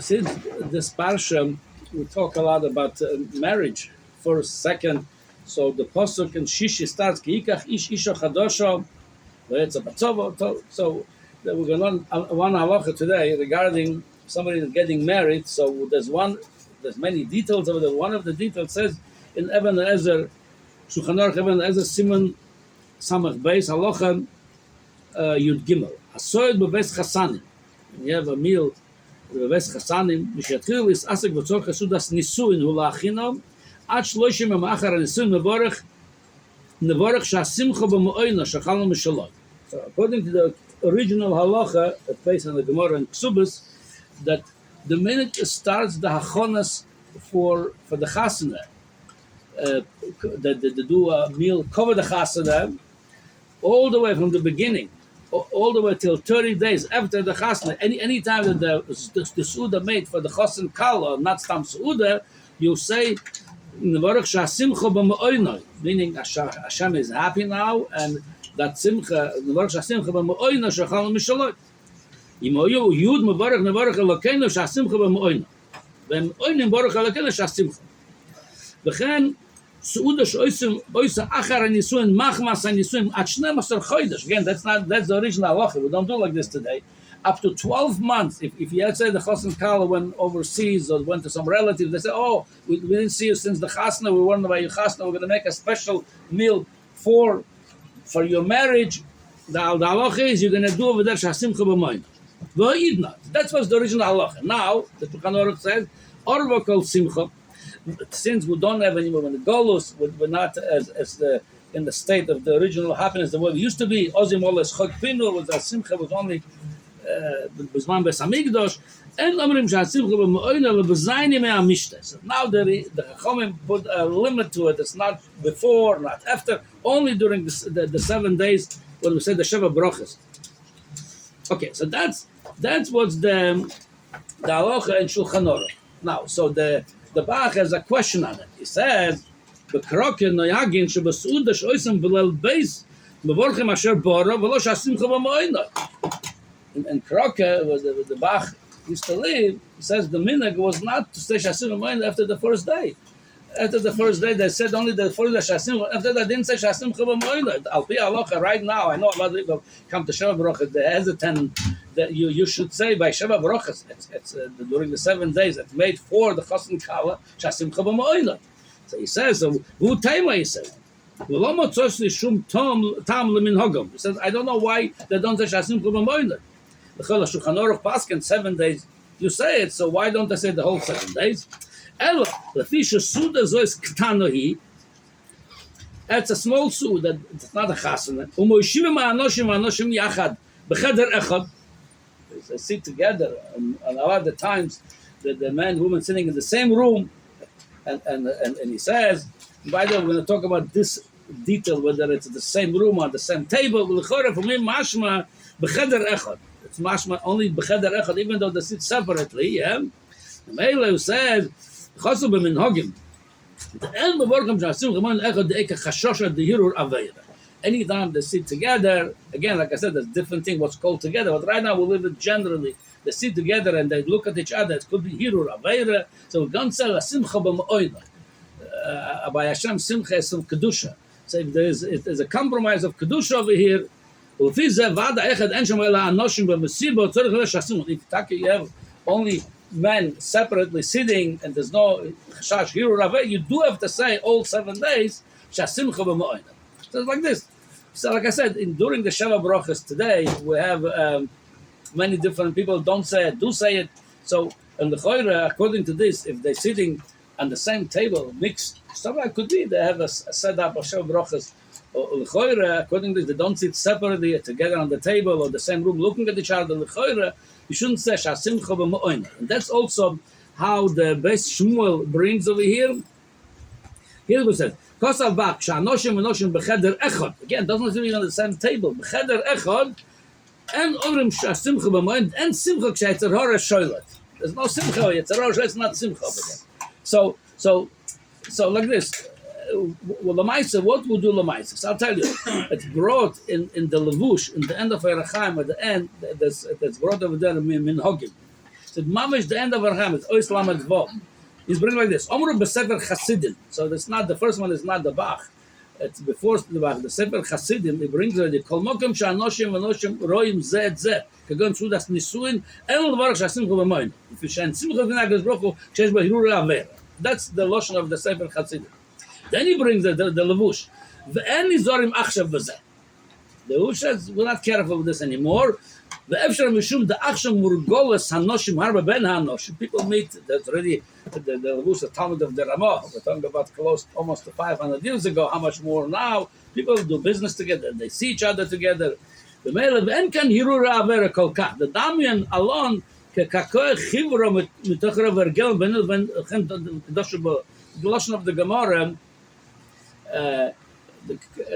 Since this parsha, we talk a lot about marriage, first, second. So the pasuk in Shishi starts, "Kiikach ish isha chadosha v'etza batzovo." So we're going to learn one halacha today regarding somebody getting married. So there's many details of it. One of the details says in Even Ezer, Shulchan Aruch Even Ezer Siman Samach Beis Halacha Yud Gimel. Asoyed beves chasanim. You have a meal. Beves chasanim. Mishatril is asik v'tzor chesudas nisuin hulachinam. Ad shloshim emachar nisuin nevorach shehasimcha bemeono shechalom mishalot. So according to the original halacha, based on the Gemara and Ksubas, that the minute it starts the hachonas for the chasana, they do a meal, cover the chasana, all the way from the beginning, all the way till 30 days after the chasna. Any time that the suuda made for the chasan kala, not stam suuda, you say nevarach shehasimcha bemeono, meaning Hashem is happy now, and that simcha nevarach shehasimcha bemeono shechalom mishalot. Imoyu yud nevarach elokeinu shehasimcha bemeono. Bemeono nevarach elokeinu shehasimcha. V'chen suuda sheosim oisa achar hanisuin machmas hanisuin at 12 chodesh. Again, that's the original halacha. We don't do like this today. Up to 12 months, if you had said the chassan kala went overseas or went to some relative, they say, "Oh, we didn't see you since the chasna. We wondered about your chasna. We're going to make a special meal for your marriage." The halacha is you're going to do over there shehasimcha b'moino. V'yidna. That's what's the original halacha. Now the Shulchan Aruch says, "Orva kol simcha." Since we don't have anymore in the Golus, we're not in the state of the original happiness the way we used to be. Ozim oles chok pinu was a simcha was only b'zman bes hamikdash, and omrim shehasimcha b'meono lebezayni me'amishte. So now the Chachamim put a limit to it. It's not before, not after, only during the 7 days when we say the Sheva Brachas. Okay, so that's what's the halacha in Shulchan Aruch. Now, so the Bach has a question on it. He says, "B'kroke noyagin shebasuda shoysim v'lel beis mevorchim asher bora v'lo shehasimcha b'meono." In Kroke, where the Bach used to live, he says the minhag was not to say shehasimcha b'meono after the first day. After the first day, they said only the first day shehasimcha. After that, they didn't say shehasimcha b'meono. Al pi halacha, right now, I know a lot of people come to Sheva Brachas, they hesitant that you should say by Sheva Brachas, it's during the 7 days, it's made for the chasan kala shehasimcha b'meono. So he says, who taima, he says, he says, I don't know why they don't say shehasimcha b'meono. The Shulchan Aruch paskin 7 days, you say it, so why don't they say the whole 7 days? Elo, lefi shesuda zois ktanohi. It's a small suuda, it's not a chasana. Umoishivim ha'anoshim yachad b'cheder echad. They sit together, and a lot of the times the man and woman sitting in the same room, and he says, by the way, we're going to talk about this detail, whether it's the same room or the same table. L'chora for me mashma b'cheder echad. It's mashma only b'cheder echad, even though they sit separately. Yeah, the Mele says chasu b'minhagim. The el mevorchim shehasimcha b'meono echad de'eka chashosha dehirur aveira. Anytime they sit together, again, like I said, there's different things what's called together, but right now we live it generally. They sit together and they look at each other. It could be hirur aveira. So we're going to say simcha b'meono. By Hashem, simcha is some kedusha. So if there's a compromise of kedusha over here, if you have only men separately sitting and there's no chash hirur aveira, you do have to say all 7 days shehasimcha b'meono. So it's like this. So like I said, during the Sheva Brachas today, we have many different people don't say it, do say it. So in the Choyre, according to this, if they're sitting on the same table, mixed, stuff like could be, they have a setup of Sheva Brachas. Or the Choyre, according to this, they don't sit separately together on the table or the same room looking at each other. The Choyre, you shouldn't say shehasimcha b'meono. And that's also how the Beis Shmuel brings over here. Here we said, Kosav Bach, Shanoshim and Noshim Becheder Echad. Again, doesn't mean on the same table. Becheder Echad, and Omrim Simcha b'meono, and Simcha Ksheitzer Hora Shoylet. There's no Simcha, Yetzer Hora Shoylet, it's not Simcha over there. So like this. Well, Lamaisa, what would do Lamaisa? So I'll tell you, it's brought in the Levush, in the end of Erachaim, at the end, that's brought over there in Minhagim. So Mama is the end of our ham. It's Ois Lamed Vav. He's bringing like this. Omru Besefer Chasidim. So that's not the first one. Is not the Bach. It's before the Bach. The Sefer Chasidim. He brings already. Kol Mokem Shanoshim Vanoshim Roim Zed Zed. Kagon Shu Das Nisuin. El Varach Shasim Chubamoin. If you shen Simcha V'Nagas Brochu Shesh Behirura Avera. That's the lotion of the Sefer Chasidim. Then he brings the Levush. Ve'en Nizorim Achshav V'Zeh. The Levush says we're not careful with this anymore. The Efshar Mishum the Achshav Murgolas Hanoshim Harba Ben Hanoshim. People meet. That's already the Levush, the Talmud of the Ramah. We're talking about close almost to 500 years ago. How much more now? People do business together. They see each other together. The Mele Ve'en Kan Hirura Avera Kolkach. The Damian alone Kekakoy Chivro Mitochra Vergel Ben the Lotion of the Gemara.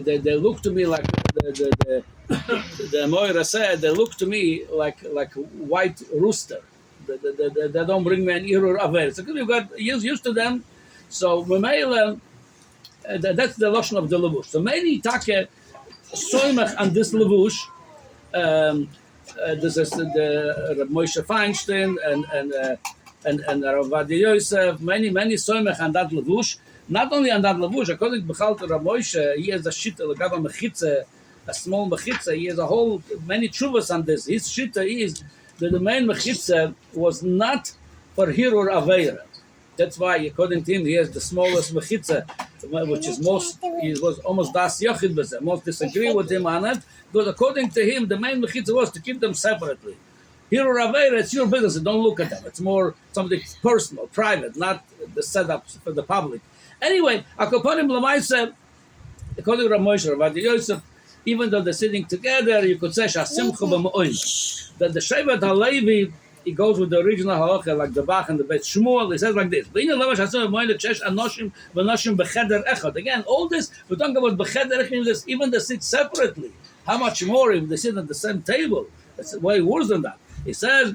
They look to me like the Moira said. They look to me like white rooster. They don't bring me an irur aver. So you got used to them. So that's the lotion of the levush. So many take soimach on this levush. This is the Reb Moshe Feinstein and Rav Ovadia Yosef. Many soimach on that levush. Not only on that levush, according to Rav Moshe, he has a shita, like a mechitza, a small mechitza. He has a whole many truvas on this. His shita is that the main mechitza was not for hirur aveira. That's why, according to him, he has the smallest mechitza, which is he was almost das yochid b'zeh. Most disagree with him on it, because according to him, the main mechitza was to keep them separately. Hirur aveira, it's your business. Don't look at them. It's more something personal, private, not the setup for the public. Anyway, according to Rav Moshe, Rav Ovadia Yosef, even though they're sitting together, you could say shehasimcha bemeono. That the Shevet HaLevi, he goes with the original halacha, like the Bach and the Beit Shmuel. He says like this: Again, all this we're talking about b'cheder. Even they sit separately. How much more if they sit at the same table? It's way worse than that. He says,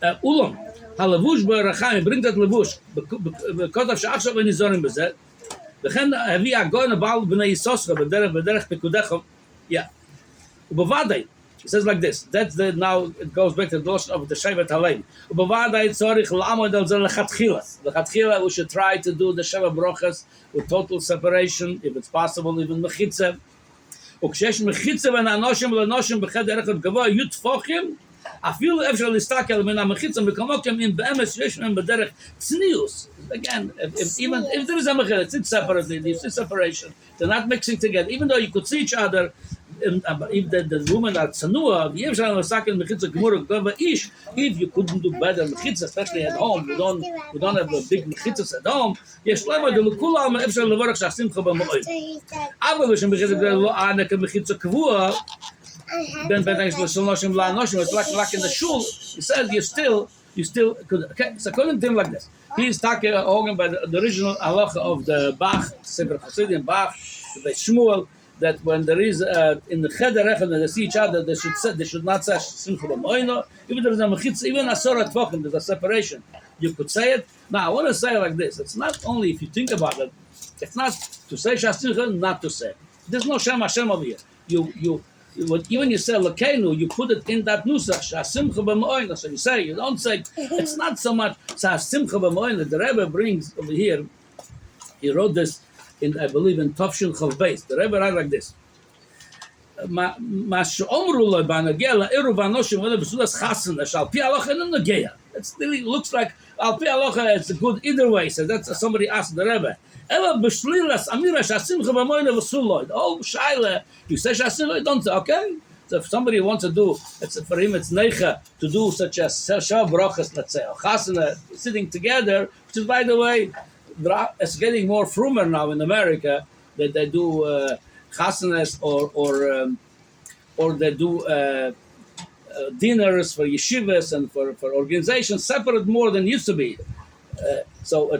Ulam. Halavush b'rachayim, bring that levush because of she'achshav v'nizorim b'zeh. V'chen havi agon abal b'nei yisoscha b'derech pekudecha. Yeah. Ubavadei. He says like this. That's the now it goes back to the notion of the Shevet HaLevi. Ubavadei tzorich l'amod al zeh lechatchila. Lechatchila we should try to do the Sheva Brochas with total separation, if it's possible, even mechitza. Ukshesh mechitza v'nanoshim l'noshim b'cheder echad gavoa yutfochim. Again, if there is a mechitza, it's separately, it's separation. They're not mixing together. Even though you could see each other, if the women are tzanua, if you couldn't do better mechitza, especially at home, we don't have a big mechitzas at home. Then it's like in the shul. He said you still could. Okay, so according to him like this, he's talking by the original halacha of the Bach, Sefer Chasidim Bach, the Beit Shmuel, that when there is in the cheder echad and they see each other, they should not say simcha bemeono. Even there is a mechitza, even asora tvochim, there's a separation. You could say it. Now I want to say it like this: it's not only if you think about it, it's not to say shehasimcha, not to say. There's no Shem Hashem over here. Even you say Lekenu, you put it in that nusach shehasimcha bemeono. So you don't say. It's not so much shehasimcha bemeono. The Rebbe brings over here. He wrote this in, I believe, in Tafshin Chav Beis. The Rebbe writes like this: it still looks like al pi halacha it's good either way. So that's somebody asked the Rebbe. Oh, shaila, you say shasimcha, don't say okay. So if somebody wants to do, it's for him it's neicha to do such as shav brachas, let's say, or chasana sitting together, which is by the way, it's getting more frumer now in America that they do chasanas or they do dinners for yeshivas and for organizations separate more than used to be. So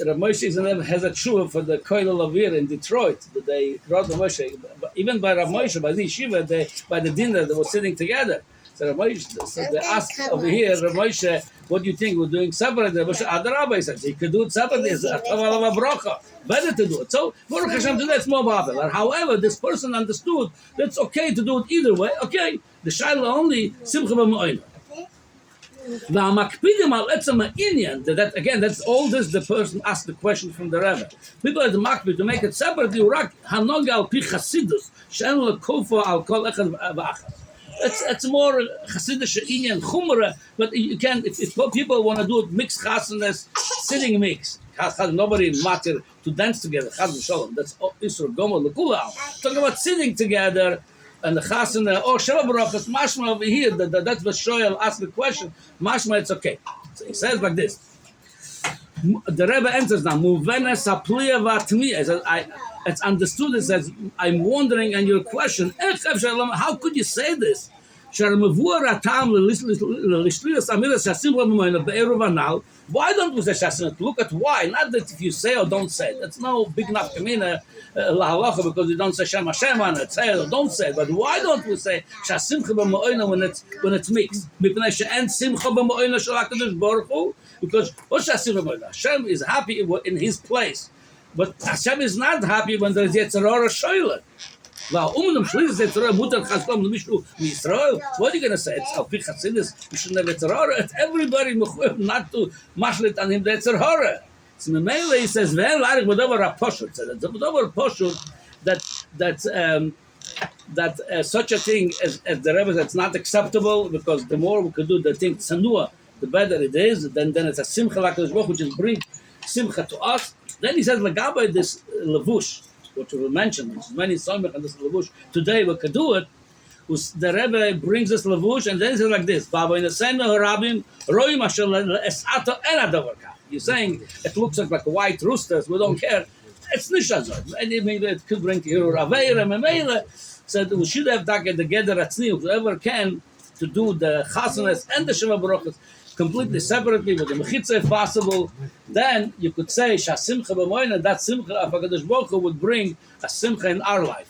Rav Moshe has a tshuva for the Koilel Avir in Detroit that they brought Rav Moshe, even by Rav Moshe, by the yeshiva, by the dinner they were sitting together. So Rav Moshe, they asked over here, Rav Moshe, what do you think we're doing separate? Rav Moshe, Adarabba, he said, he could do it separately. It's a bracha. Better to do it. So Baruch Hashem, today it's more popular. However, this person understood that it's okay to do it either way. Okay, the shaila only simcha bemeono. Now, makpidim al etzem ha'inyan. That again, that's all this. The person asked the question from the Rebbe. People at the makpid to make it separate. Urak hanoga al pi chasidus she'en lekofo al kol echad v'achad. It's more chassidish inyan chumra, but you can if people want to do it mixed chasanas, sitting mix. Nobody in matter to dance together. Chas v'shalom. That's Isra Gomer Lekula. Talking about sitting together. And the chasana, Sheva Barachas, Mashma over here, that's what Shoel asked the question. Mashma, it's okay. So he says like this. The Rebbe answers now, Muvena Sapliya Vatmiya. He says, it's understood, it says, I'm wondering on your question, how could you say this? Why don't we say shehasimcha? Look at why. Not that if you say or don't say it. That's no big enough kamina lahalacha because you don't say Shem Hashem on it. Say it or don't say it. But why don't we say shehasimcha bemeono when it's mixed? Because what shehasimcha bemeono? Hashem is happy in His place, but Hashem is not happy when there is yetzirah shoylet. What are you going to say? It's Alpi Chassidus. You should have Yetzirah. It's everybody not to mashlit on him the Yetzirah. So Memele he says, "Well, like whatever a poshut said, whatever poshut that such a thing as the Rebbe that's not acceptable because the more we could do the thing sanua, the better it is. Then it's a simcha like this which is bring simcha to us. Then he says, "Lagabai this levush." Which we mentioned, which is many somech and this levush. Today we could do it. The Rebbe brings this levush and then he says like this: You're saying it looks like white roosters. We don't care. It's nishazot. And maybe it could bring here Raveira Memele. Said we should have taken together atznius, whoever can, to do the chasanas and the sheva barachas completely separately with the mechitza if possible. Then you could say shehasimcha bemeono. That simcha of Hakadosh Baruch Hu would bring a simcha in our life.